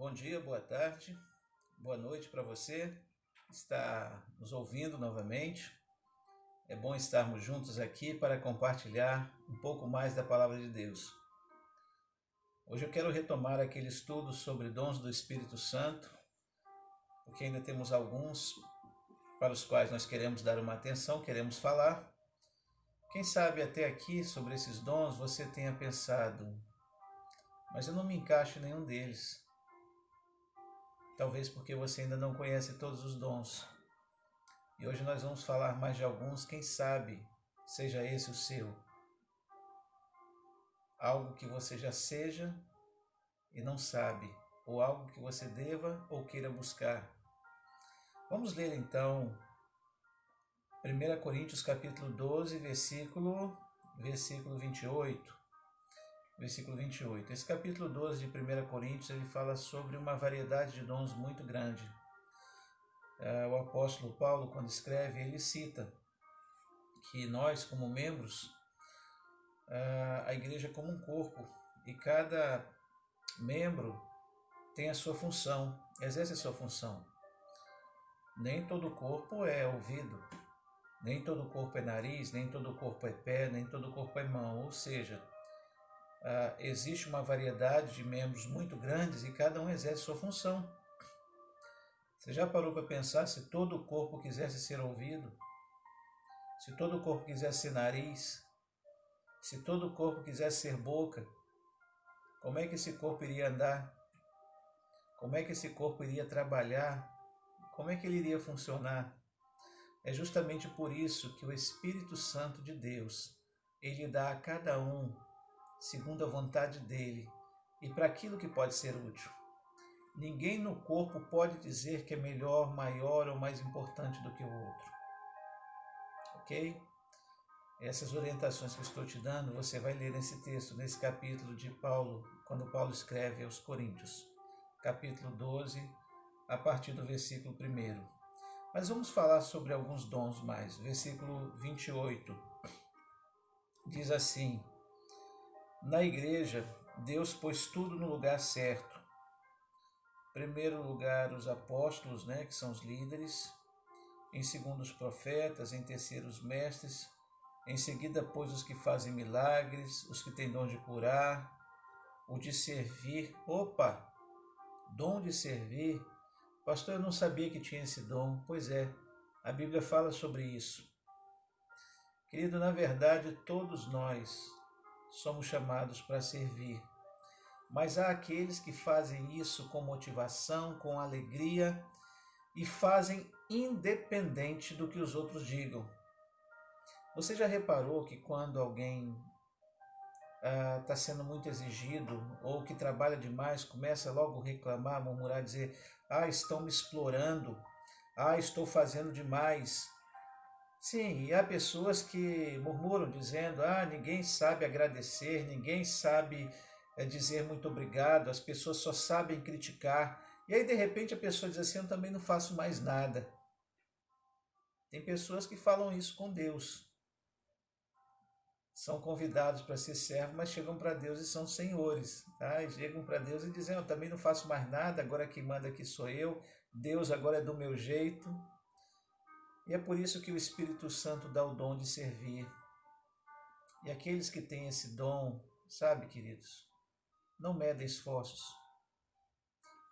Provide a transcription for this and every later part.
Bom dia, boa tarde, boa noite para você que está nos ouvindo novamente. É bom estarmos juntos aqui para compartilhar um pouco mais da palavra de Deus. Hoje eu quero retomar aquele estudo sobre dons do Espírito Santo, porque ainda temos alguns para os quais nós queremos dar uma atenção, queremos falar. Quem sabe até aqui sobre esses dons você tenha pensado, mas eu não me encaixo em nenhum deles. Talvez porque você ainda não conhece todos os dons. E hoje nós vamos falar mais de alguns, quem sabe seja esse o seu. Algo que você já seja e não sabe, ou algo que você deva ou queira buscar. Vamos ler então 1 Coríntios capítulo 12, versículo 28. Versículo 28. Esse capítulo 12 de 1 Coríntios ele fala sobre uma variedade de dons muito grande. O apóstolo Paulo, quando escreve, ele cita que nós, como membros, a igreja é como um corpo, e cada membro tem a sua função, exerce a sua função. Nem todo corpo é ouvido, nem todo corpo é nariz, nem todo corpo é pé, nem todo corpo é mão, ou seja, existe uma variedade de membros muito grandes e cada um exerce sua função. Você já parou para pensar se todo o corpo quisesse ser ouvido? Se todo o corpo quisesse ser nariz? Se todo o corpo quisesse ser boca? Como é que esse corpo iria andar? Como é que esse corpo iria trabalhar? Como é que ele iria funcionar? É justamente por isso que o Espírito Santo de Deus, ele dá a cada um, segundo a vontade dele, e para aquilo que pode ser útil. Ninguém no corpo pode dizer que é melhor, maior ou mais importante do que o outro. Ok? Essas orientações que eu estou te dando, você vai ler nesse texto, nesse capítulo de Paulo, quando Paulo escreve aos Coríntios, capítulo 12, a partir do versículo 1. Mas vamos falar sobre alguns dons mais. Versículo 28 diz assim: na igreja, Deus pôs tudo no lugar certo. Em primeiro lugar, os apóstolos, que são os líderes. Em segundo, os profetas. Em terceiro, os mestres. Em seguida, pôs os que fazem milagres, os que têm dom de curar, o de servir. Opa! Dom de servir. Pastor, eu não sabia que tinha esse dom. Pois é, a Bíblia fala sobre isso. Querido, na verdade, todos nós somos chamados para servir. Mas há aqueles que fazem isso com motivação, com alegria e fazem independente do que os outros digam. Você já reparou que quando alguém está sendo muito exigido ou que trabalha demais, começa logo a reclamar, murmurar, dizer: estão me explorando, estou fazendo demais. Sim, e há pessoas que murmuram dizendo: ninguém sabe agradecer, ninguém sabe dizer muito obrigado, as pessoas só sabem criticar. E aí de repente a pessoa diz assim: eu também não faço mais nada. Tem pessoas que falam isso com Deus. São convidados para ser servos, mas chegam para Deus e são senhores. E chegam para Deus e dizem: eu também não faço mais nada, agora quem manda aqui sou eu, Deus agora é do meu jeito. E é por isso que o Espírito Santo dá o dom de servir. E aqueles que têm esse dom, sabe, queridos, não medem esforços.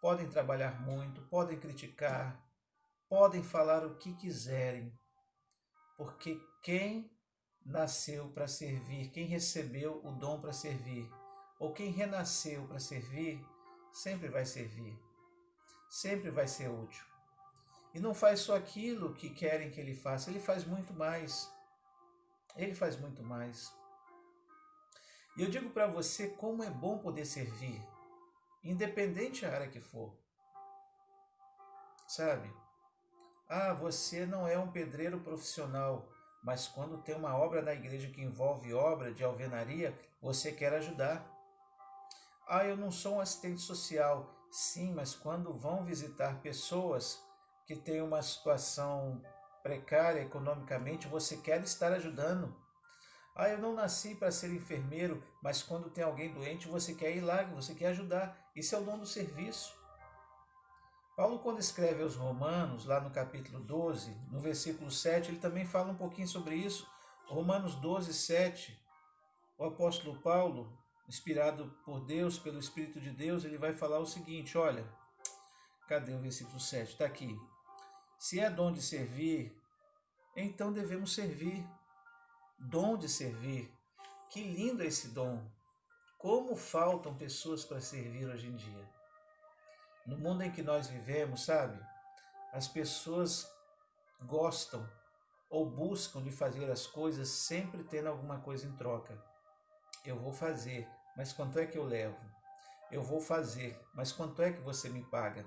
Podem trabalhar muito, podem criticar, podem falar o que quiserem, porque quem nasceu para servir, quem recebeu o dom para servir, ou quem renasceu para servir, sempre vai servir, sempre vai ser útil. E não faz só aquilo que querem que ele faça, ele faz muito mais. Ele faz muito mais. E eu digo para você como é bom poder servir, independente da área que for. Sabe? Você não é um pedreiro profissional, mas quando tem uma obra na igreja que envolve obra de alvenaria, você quer ajudar. Eu não sou um assistente social. Sim, mas quando vão visitar pessoas que têm uma situação precária economicamente, você quer estar ajudando. Eu não nasci para ser enfermeiro, mas quando tem alguém doente, você quer ir lá, você quer ajudar. Isso é o dom do serviço. Paulo, quando escreve aos Romanos, lá no capítulo 12, no versículo 7, ele também fala um pouquinho sobre isso. Romanos 12, 7, o apóstolo Paulo, inspirado por Deus, pelo Espírito de Deus, ele vai falar o seguinte, olha, cadê o versículo 7? Está aqui. Se é dom de servir, então devemos servir. Dom de servir. Que lindo é esse dom. Como faltam pessoas para servir hoje em dia. No mundo em que nós vivemos, sabe? As pessoas gostam ou buscam de fazer as coisas sempre tendo alguma coisa em troca. Eu vou fazer, mas quanto é que eu levo? Eu vou fazer, mas quanto é que você me paga?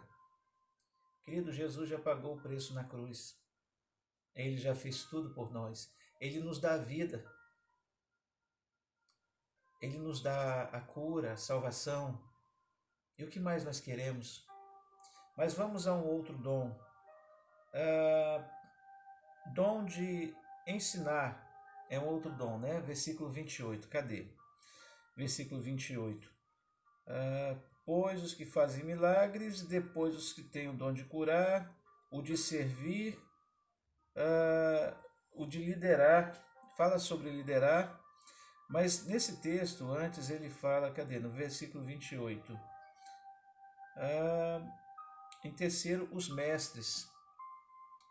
Querido, Jesus já pagou o preço na cruz. Ele já fez tudo por nós. Ele nos dá a vida. Ele nos dá a cura, a salvação. E o que mais nós queremos? Mas vamos a um outro dom. Dom de ensinar é um outro dom, né? Versículo 28, cadê? Versículo 28. Pois os que fazem milagres, depois os que têm o dom de curar, o de servir, o de liderar. Fala sobre liderar, mas nesse texto, antes ele fala, cadê? No versículo 28. Em terceiro, os mestres,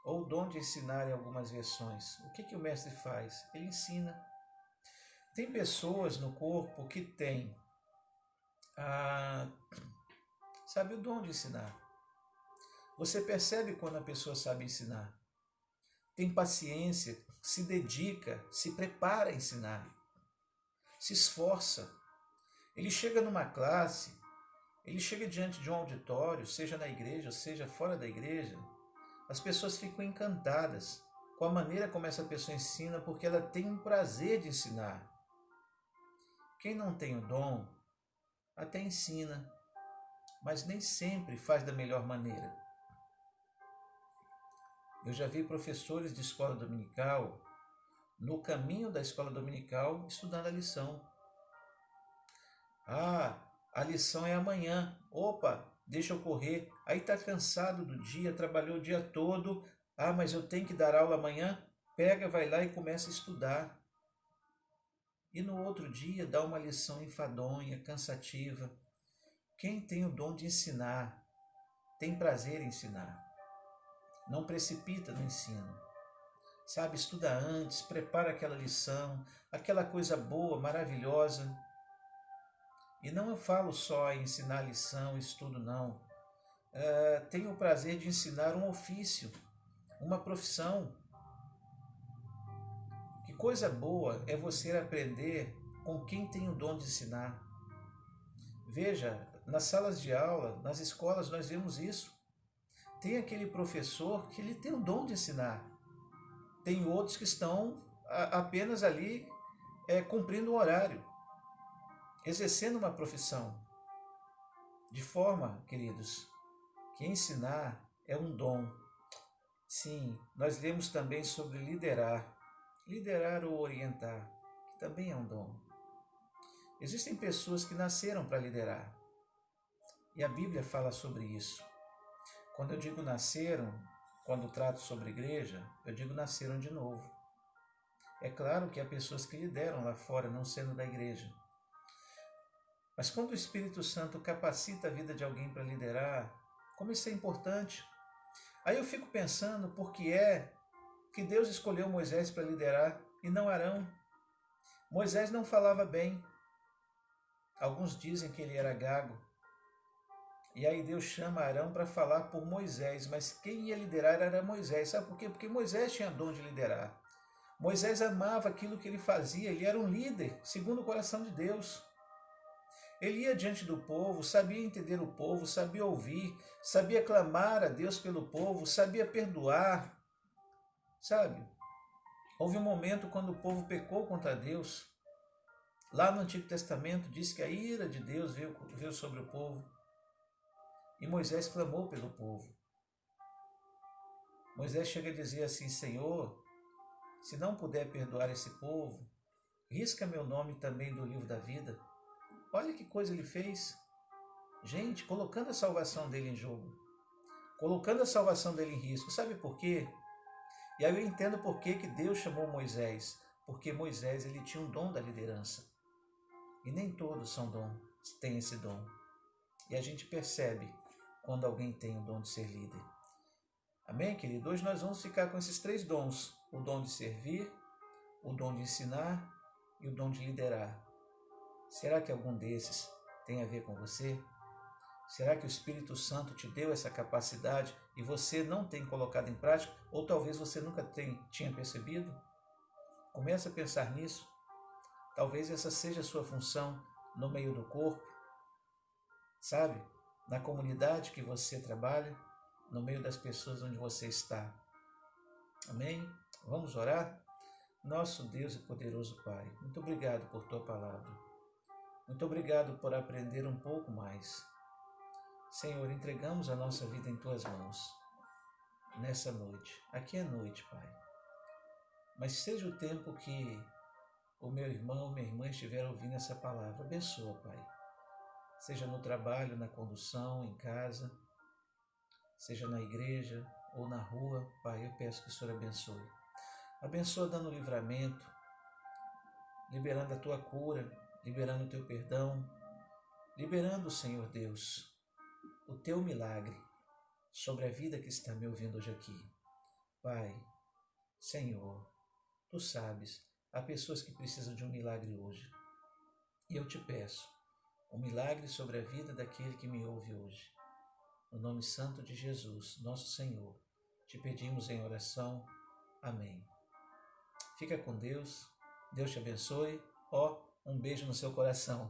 ou o dom de ensinar em algumas versões. O que o mestre faz? Ele ensina. Tem pessoas no corpo que têm, sabe, o dom de ensinar. Você percebe quando a pessoa sabe ensinar. Tem paciência, se dedica, se prepara a ensinar. Se esforça. Ele chega numa classe, ele chega diante de um auditório, seja na igreja, seja fora da igreja, as pessoas ficam encantadas com a maneira como essa pessoa ensina, porque ela tem um prazer de ensinar. Quem não tem o dom, até ensina, mas nem sempre faz da melhor maneira. Eu já vi professores de escola dominical, no caminho da escola dominical, estudando a lição. A lição é amanhã. Opa, deixa eu correr. Aí está cansado do dia, trabalhou o dia todo. Mas eu tenho que dar aula amanhã? Pega, vai lá e começa a estudar. E no outro dia dá uma lição enfadonha, cansativa. Quem tem o dom de ensinar, tem prazer em ensinar. Não precipita no ensino. Sabe, estuda antes, prepara aquela lição, aquela coisa boa, maravilhosa. E não eu falo só em ensinar lição, estudo, não. Tenho o prazer de ensinar um ofício, uma profissão. Que coisa boa é você aprender com quem tem o dom de ensinar. Veja, nas salas de aula, nas escolas, nós vemos isso. Tem aquele professor que ele tem o dom de ensinar. Tem outros que estão apenas ali cumprindo um horário, exercendo uma profissão. De forma, queridos, que ensinar é um dom. Sim, nós lemos também sobre liderar. Liderar ou orientar, que também é um dom. Existem pessoas que nasceram para liderar. E a Bíblia fala sobre isso. Quando eu digo nasceram, quando trato sobre igreja, eu digo nasceram de novo. É claro que há pessoas que lideram lá fora, não sendo da igreja. Mas quando o Espírito Santo capacita a vida de alguém para liderar, como isso é importante. Aí eu fico pensando por que é que Deus escolheu Moisés para liderar e não Arão. Moisés não falava bem. Alguns dizem que ele era gago. E aí Deus chama Arão para falar por Moisés, mas quem ia liderar era Moisés. Sabe por quê? Porque Moisés tinha dom de liderar. Moisés amava aquilo que ele fazia, ele era um líder, segundo o coração de Deus. Ele ia diante do povo, sabia entender o povo, sabia ouvir, sabia clamar a Deus pelo povo, sabia perdoar. Sabe? Houve um momento quando o povo pecou contra Deus. Lá no Antigo Testamento diz que a ira de Deus veio sobre o povo. E Moisés clamou pelo povo. Moisés chega a dizer assim: Senhor, se não puder perdoar esse povo, risca meu nome também do livro da vida. Olha que coisa ele fez. Gente, colocando a salvação dele em jogo. colocando a salvação dele em risco. Sabe por quê? E aí eu entendo por que Deus chamou Moisés. Porque Moisés ele tinha um dom da liderança. E nem todos têm esse dom. E a gente percebe quando alguém tem o dom de ser líder. Amém, querido? Hoje nós vamos ficar com esses 3 dons. O dom de servir, o dom de ensinar e o dom de liderar. Será que algum desses tem a ver com você? Será que o Espírito Santo te deu essa capacidade e você não tem colocado em prática? Ou talvez você nunca tinha percebido? Comece a pensar nisso. Talvez essa seja a sua função no meio do corpo, sabe? Na comunidade que você trabalha, no meio das pessoas onde você está. Amém? Vamos orar? Nosso Deus e poderoso Pai, muito obrigado por Tua palavra. Muito obrigado por aprender um pouco mais. Senhor, entregamos a nossa vida em Tuas mãos nessa noite. Aqui é noite, Pai. Mas seja o tempo que o meu irmão, minha irmã estiver ouvindo essa palavra. Abençoa, Pai. Seja no trabalho, na condução, em casa, seja na igreja ou na rua, Pai, eu peço que o Senhor abençoe. Abençoa dando livramento, liberando a Tua cura, liberando o Teu perdão, liberando, Senhor Deus, o Teu milagre sobre a vida que está me ouvindo hoje aqui. Pai, Senhor, Tu sabes, há pessoas que precisam de um milagre hoje. E eu te peço, um milagre sobre a vida daquele que me ouve hoje. No nome santo de Jesus, nosso Senhor, te pedimos em oração. Amém. Fica com Deus. Deus te abençoe. Um beijo no seu coração.